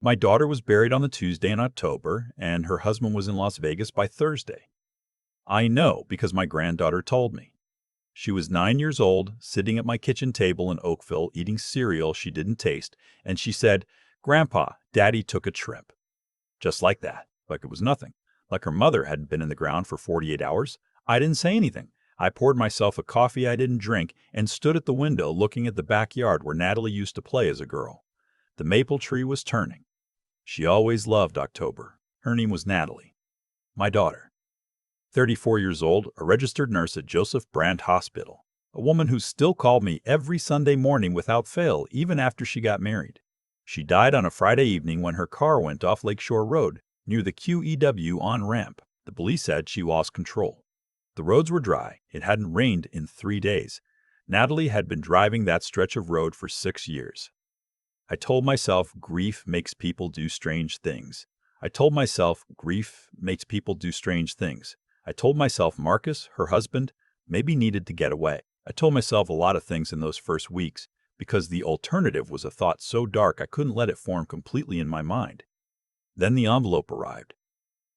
My daughter was buried on the Tuesday in October, and her husband was in Las Vegas by Thursday. I know because my granddaughter told me. She was 9 years old, sitting at my kitchen table in Oakville eating cereal she didn't taste, and she said, "Grandpa, Daddy took a trip." Just like that, like it was nothing. Like her mother hadn't been in the ground for 48 hours. I didn't say anything. I poured myself a coffee I didn't drink and stood at the window looking at the backyard where Natalie used to play as a girl. The maple tree was turning. She always loved October. Her name was Natalie. My daughter. 34 years old, a registered nurse at Joseph Brand Hospital. A woman who still called me every Sunday morning without fail, even after she got married. She died on a Friday evening when her car went off Lakeshore Road, near the QEW on-ramp. The police said she lost control. The roads were dry. It hadn't rained in 3 days. Natalie had been driving that stretch of road for 6 years. I told myself grief makes people do strange things. I told myself grief makes people do strange things. I told myself Marcus, her husband, maybe needed to get away. I told myself a lot of things in those first weeks because the alternative was a thought so dark I couldn't let it form completely in my mind. Then the envelope arrived.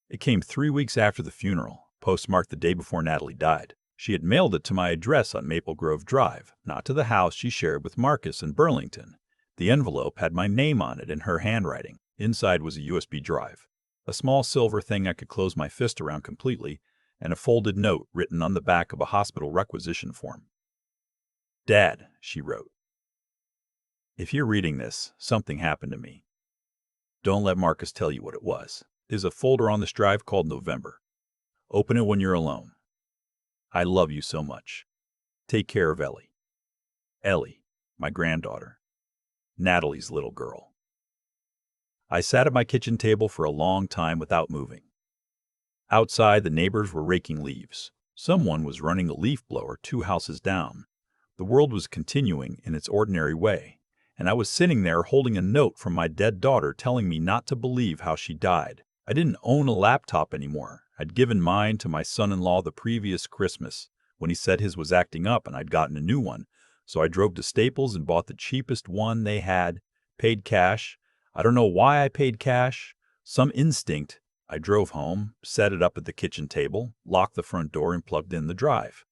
It came 3 weeks after the funeral, postmarked the day before Natalie died. She had mailed it to my address on Maple Grove Drive, not to the house she shared with Marcus in Burlington. The envelope had my name on it in her handwriting. Inside was a USB drive, a small silver thing I could close my fist around completely, and a folded note written on the back of a hospital requisition form. "Dad," she wrote, "if you're reading this, something happened to me. Don't let Marcus tell you what it was. There's a folder on this drive called November. Open it when you're alone. I love you so much. Take care of Ellie." Ellie, my granddaughter. Natalie's little girl. I sat at my kitchen table for a long time without moving. Outside, the neighbors were raking leaves. Someone was running a leaf blower 2 houses down. The world was continuing in its ordinary way, and I was sitting there holding a note from my dead daughter telling me not to believe how she died. I didn't own a laptop anymore. I'd given mine to my son-in-law the previous Christmas when he said his was acting up and I'd gotten a new one. So I drove to Staples and bought the cheapest one they had, paid cash. I don't know why I paid cash. Some instinct. I drove home, set it up at the kitchen table, locked the front door, and plugged in the drive.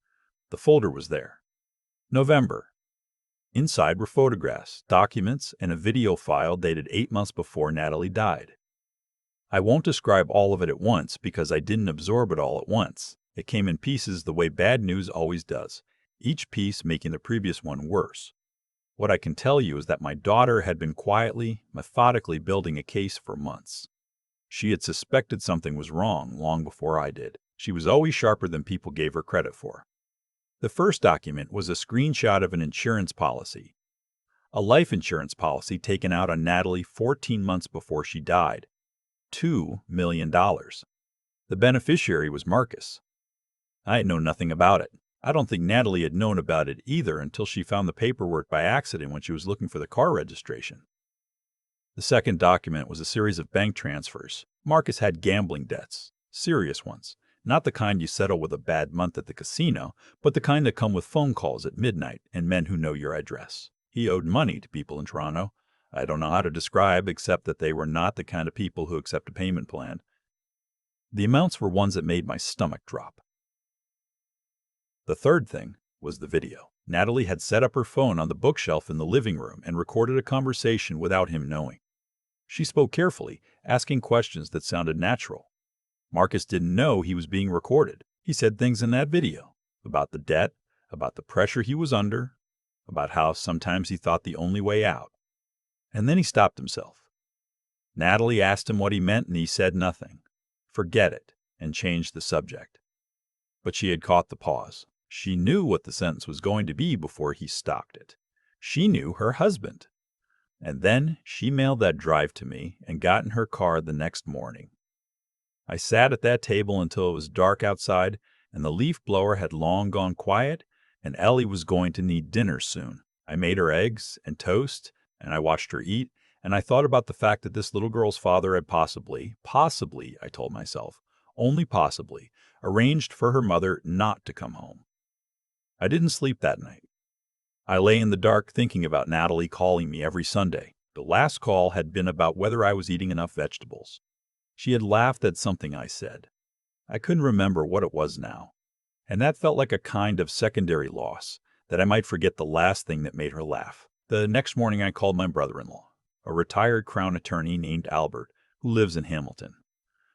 The folder was there. November. Inside were photographs, documents, and a video file dated 8 months before Natalie died. I won't describe all of it at once because I didn't absorb it all at once. It came in pieces the way bad news always does, each piece making the previous one worse. What I can tell you is that my daughter had been quietly, methodically building a case for months. She had suspected something was wrong long before I did. She was always sharper than people gave her credit for. The first document was a screenshot of an insurance policy. A life insurance policy taken out on Natalie 14 months before she died. $2 million. The beneficiary was Marcus. I had known nothing about it. I don't think Natalie had known about it either until she found the paperwork by accident when she was looking for the car registration. The second document was a series of bank transfers. Marcus had gambling debts, serious ones, not the kind you settle with a bad month at the casino, but the kind that come with phone calls at midnight and men who know your address. He owed money to people in Toronto. I don't know how to describe except that they were not the kind of people who accept a payment plan. The amounts were ones that made my stomach drop. The third thing was the video. Natalie had set up her phone on the bookshelf in the living room and recorded a conversation without him knowing. She spoke carefully, asking questions that sounded natural. Marcus didn't know he was being recorded. He said things in that video about the debt, about the pressure he was under, about how sometimes he thought the only way out. And then he stopped himself. Natalie asked him what he meant and he said nothing. Forget it, and changed the subject. But she had caught the pause. She knew what the sentence was going to be before he stopped it. She knew her husband. And then she mailed that drive to me and got in her car the next morning. I sat at that table until it was dark outside and the leaf blower had long gone quiet and Ellie was going to need dinner soon. I made her eggs and toast and I watched her eat and I thought about the fact that this little girl's father had possibly, I told myself, only possibly, arranged for her mother not to come home. I didn't sleep that night. I lay in the dark thinking about Natalie calling me every Sunday, The last call had been about whether I was eating enough vegetables. She had laughed at something I said. I couldn't remember what it was now, and that felt like a kind of secondary loss, that I might forget the last thing that made her laugh. The next morning I called my brother-in-law, a retired Crown attorney named Albert, who lives in Hamilton.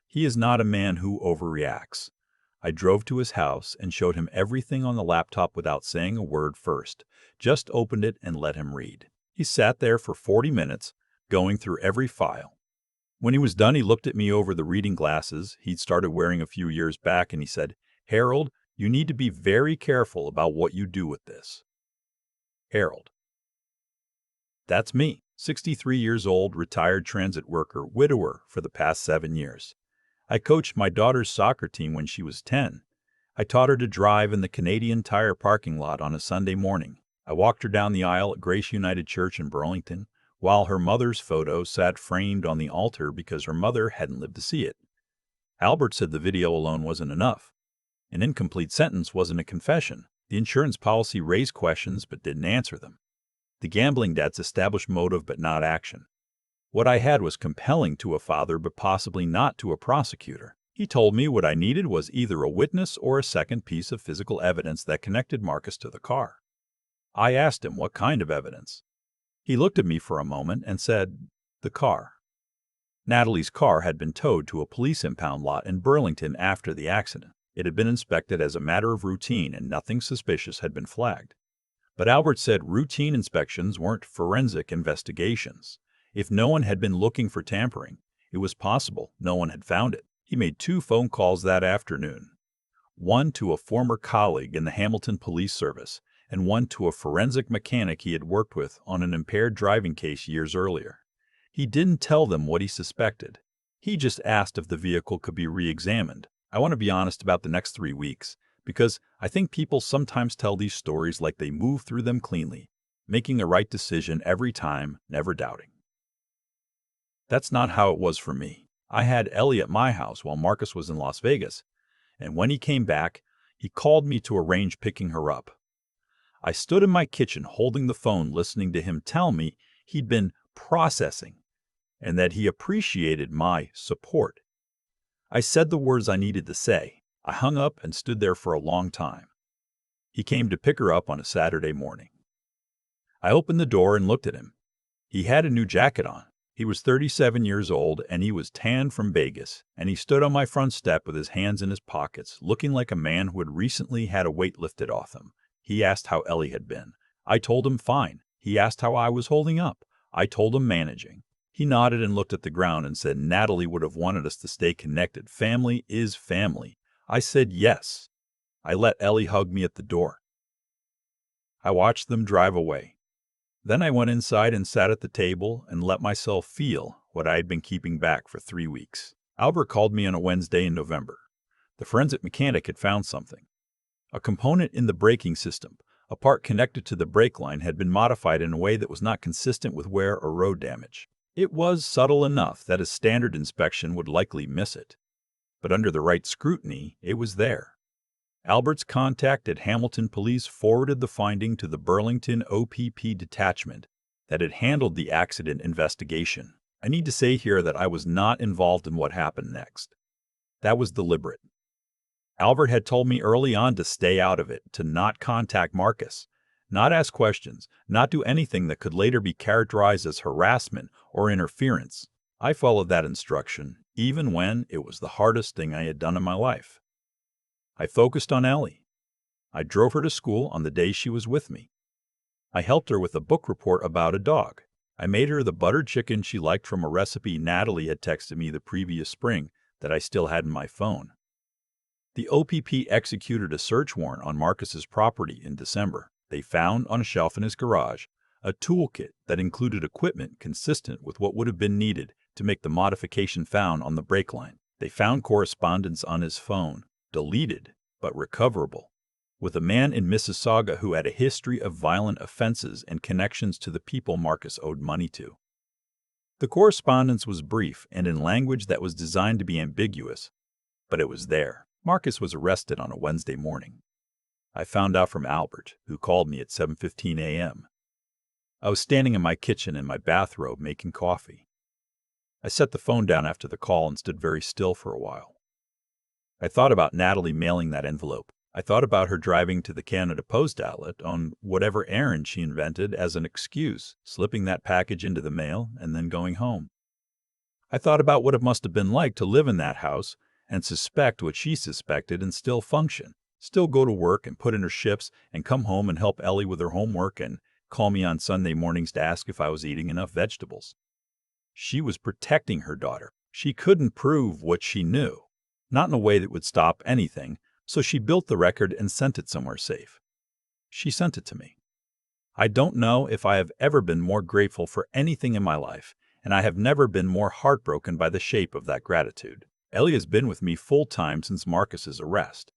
He is not a man who overreacts. I drove to his house and showed him everything on the laptop without saying a word first, just opened it and let him read. He sat there for 40 minutes, going through every file. When he was done, he looked at me over the reading glasses he'd started wearing a few years back, and he said, "Harold, you need to be very careful about what you do with this." Harold. That's me, 63 years old, retired transit worker, widower for the past 7 years. I coached my daughter's soccer team when she was 10. I taught her to drive in the Canadian Tire parking lot on a Sunday morning. I walked her down the aisle at Grace United Church in Burlington, while her mother's photo sat framed on the altar because her mother hadn't lived to see it. Albert said the video alone wasn't enough. An incomplete sentence wasn't a confession. The insurance policy raised questions but didn't answer them. The gambling debts established motive but not action. What I had was compelling to a father but possibly not to a prosecutor. He told me what I needed was either a witness or a second piece of physical evidence that connected Marcus to the car. I asked him what kind of evidence. He looked at me for a moment and said, "The car." Natalie's car had been towed to a police impound lot in Burlington after the accident. It had been inspected as a matter of routine and nothing suspicious had been flagged. But Albert said routine inspections weren't forensic investigations. If no one had been looking for tampering, it was possible no one had found it. He made 2 phone calls that afternoon, one to a former colleague in the Hamilton Police Service and one to a forensic mechanic he had worked with on an impaired driving case years earlier. He didn't tell them what he suspected. He just asked if the vehicle could be re-examined. I want to be honest about the next 3 weeks, because I think people sometimes tell these stories like they move through them cleanly, making the right decision every time, never doubting. That's not how it was for me. I had Ellie at my house while Marcus was in Las Vegas, and when he came back, he called me to arrange picking her up. I stood in my kitchen holding the phone listening to him tell me he'd been processing and that he appreciated my support. I said the words I needed to say. I hung up and stood there for a long time. He came to pick her up on a Saturday morning. I opened the door and looked at him. He had a new jacket on. He was 37 years old, and he was tanned from Vegas, and he stood on my front step with his hands in his pockets, looking like a man who had recently had a weight lifted off him. He asked how Ellie had been. I told him fine. He asked how I was holding up. I told him managing. He nodded and looked at the ground and said Natalie would have wanted us to stay connected. Family is family. I said yes. I let Ellie hug me at the door. I watched them drive away. Then I went inside and sat at the table and let myself feel what I had been keeping back for 3 weeks. Albert called me on a Wednesday in November. The forensic mechanic had found something. A component in the braking system, a part connected to the brake line, had been modified in a way that was not consistent with wear or road damage. It was subtle enough that a standard inspection would likely miss it. But under the right scrutiny, it was there. Albert's contact at Hamilton Police forwarded the finding to the Burlington OPP detachment that had handled the accident investigation. I need to say here that I was not involved in what happened next. That was deliberate. Albert had told me early on to stay out of it, to not contact Marcus, not ask questions, not do anything that could later be characterized as harassment or interference. I followed that instruction, even when it was the hardest thing I had done in my life. I focused on Ellie. I drove her to school on the day she was with me. I helped her with a book report about a dog. I made her the buttered chicken she liked from a recipe Natalie had texted me the previous spring that I still had in my phone. The OPP executed a search warrant on Marcus's property in December. They found on a shelf in his garage a toolkit that included equipment consistent with what would have been needed to make the modification found on the brake line. They found correspondence on his phone, deleted but recoverable, with a man in Mississauga who had a history of violent offenses and connections to the people Marcus owed money to. The correspondence was brief and in language that was designed to be ambiguous, but it was there. Marcus was arrested on a Wednesday morning. I found out from Albert, who called me at 7:15 a.m. I was standing in my kitchen in my bathrobe making coffee. I set the phone down after the call and stood very still for a while. I thought about Natalie mailing that envelope. I thought about her driving to the Canada Post outlet on whatever errand she invented as an excuse, slipping that package into the mail, and then going home. I thought about what it must have been like to live in that house and suspect what she suspected and still function, still go to work and put in her shifts and come home and help Ellie with her homework and call me on Sunday mornings to ask if I was eating enough vegetables. She was protecting her daughter. She couldn't prove what she knew, not in a way that would stop anything, so she built the record and sent it somewhere safe. She sent it to me. I don't know if I have ever been more grateful for anything in my life, and I have never been more heartbroken by the shape of that gratitude. Ellie has been with me full-time since Marcus's arrest.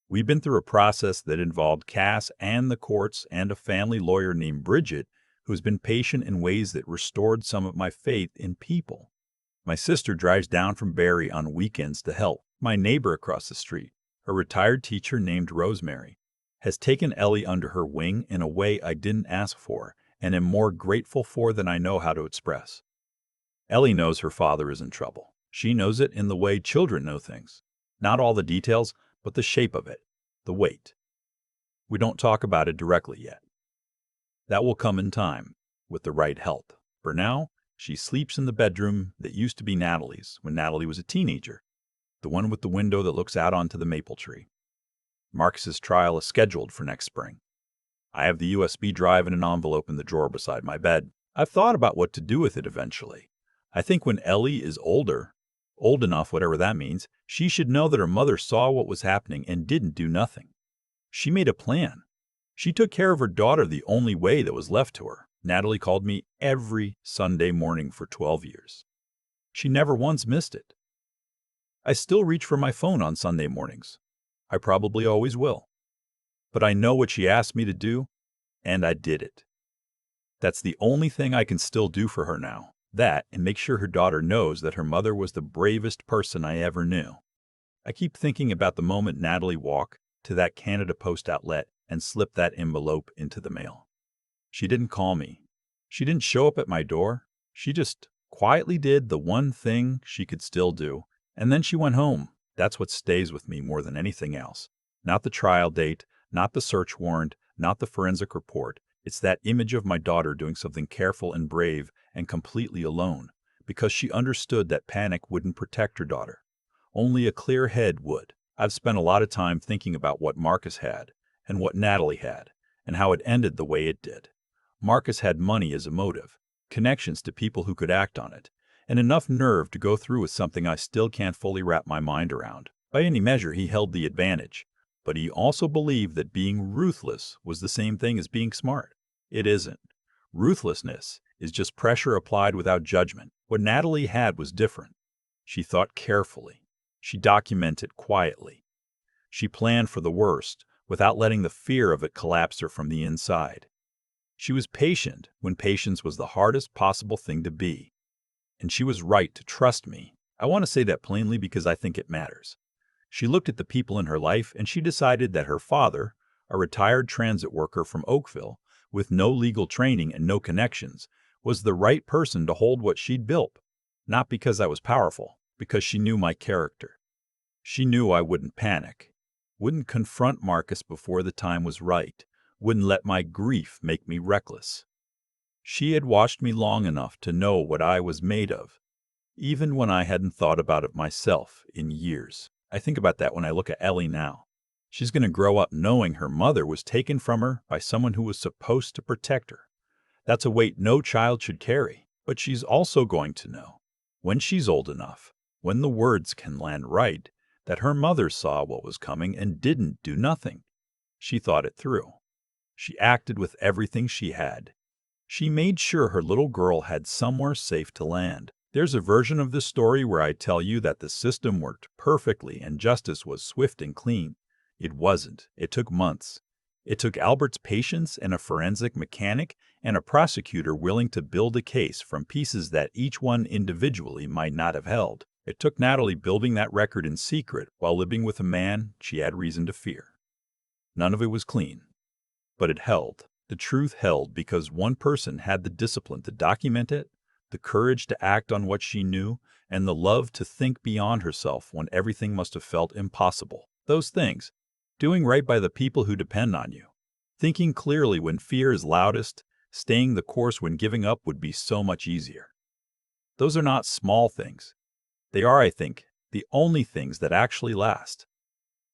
We've been through a process that involved Cass and the courts and a family lawyer named Bridget, who's been patient in ways that restored some of my faith in people. My sister drives down from Barrie on weekends to help. My neighbor across the street, a retired teacher named Rosemary, has taken Ellie under her wing in a way I didn't ask for and am more grateful for than I know how to express. Ellie knows her father is in trouble. She knows it in the way children know things. Not all the details, but the shape of it, the weight. We don't talk about it directly yet. That will come in time, with the right help. For now, she sleeps in the bedroom that used to be Natalie's when Natalie was a teenager, the one with the window that looks out onto the maple tree. Marcus's trial is scheduled for next spring. I have the USB drive in an envelope in the drawer beside my bed. I've thought about what to do with it eventually. I think when Ellie is older, old enough, whatever that means, she should know that her mother saw what was happening and didn't do nothing. She made a plan. She took care of her daughter the only way that was left to her. Natalie called me every Sunday morning for 12 years. She never once missed it. I still reach for my phone on Sunday mornings. I probably always will. But I know what she asked me to do, and I did it. That's the only thing I can still do for her now. That, and make sure her daughter knows that her mother was the bravest person I ever knew. I keep thinking about the moment Natalie walked to that Canada Post outlet and slipped that envelope into the mail. She didn't call me. She didn't show up at my door. She just quietly did the one thing she could still do, and then she went home. That's what stays with me more than anything else. Not the trial date, not the search warrant, not the forensic report. It's that image of my daughter doing something careful and brave and completely alone, because she understood that panic wouldn't protect her daughter. Only a clear head would. I've spent a lot of time thinking about what Marcus had and what Natalie had and how it ended the way it did. Marcus had money as a motive, connections to people who could act on it, and enough nerve to go through with something I still can't fully wrap my mind around. By any measure, he held the advantage, but he also believed that being ruthless was the same thing as being smart. It isn't. Ruthlessness is just pressure applied without judgment. What Natalie had was different. She thought carefully. She documented quietly. She planned for the worst without letting the fear of it collapse her from the inside. She was patient when patience was the hardest possible thing to be. And she was right to trust me. I want to say that plainly because I think it matters. She looked at the people in her life and she decided that her father, a retired transit worker from Oakville, with no legal training and no connections, was the right person to hold what she'd built. Not because I was powerful, because she knew my character. She knew I wouldn't panic, wouldn't confront Marcus before the time was right, wouldn't let my grief make me reckless. She had watched me long enough to know what I was made of, even when I hadn't thought about it myself in years. I think about that when I look at Ellie now. She's going to grow up knowing her mother was taken from her by someone who was supposed to protect her. That's a weight no child should carry, but she's also going to know, when she's old enough, when the words can land right, that her mother saw what was coming and didn't do nothing. She thought it through. She acted with everything she had. She made sure her little girl had somewhere safe to land. There's a version of this story where I tell you that the system worked perfectly and justice was swift and clean. It wasn't. It took months. It took Albert's patience and a forensic mechanic and a prosecutor willing to build a case from pieces that each one individually might not have held. It took Natalie building that record in secret while living with a man she had reason to fear. None of it was clean, but it held. The truth held because one person had the discipline to document it, the courage to act on what she knew, and the love to think beyond herself when everything must have felt impossible. Those things: doing right by the people who depend on you, thinking clearly when fear is loudest, staying the course when giving up would be so much easier. Those are not small things. They are, I think, the only things that actually last.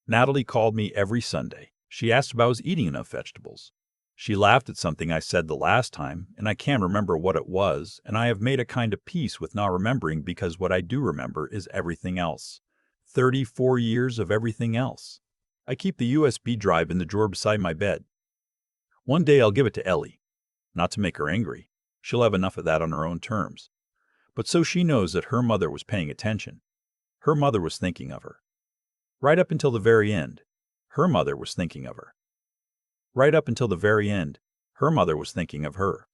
Natalie called me every Sunday. She asked if I was eating enough vegetables. She laughed at something I said the last time, and I can't remember what it was, and I have made a kind of peace with not remembering because what I do remember is everything else. 34 years of everything else. I keep the USB drive in the drawer beside my bed. One day I'll give it to Ellie. Not to make her angry. She'll have enough of that on her own terms. But so she knows that her mother was paying attention. Her mother was thinking of her. Right up until the very end, her mother was thinking of her. Right up until the very end, her mother was thinking of her.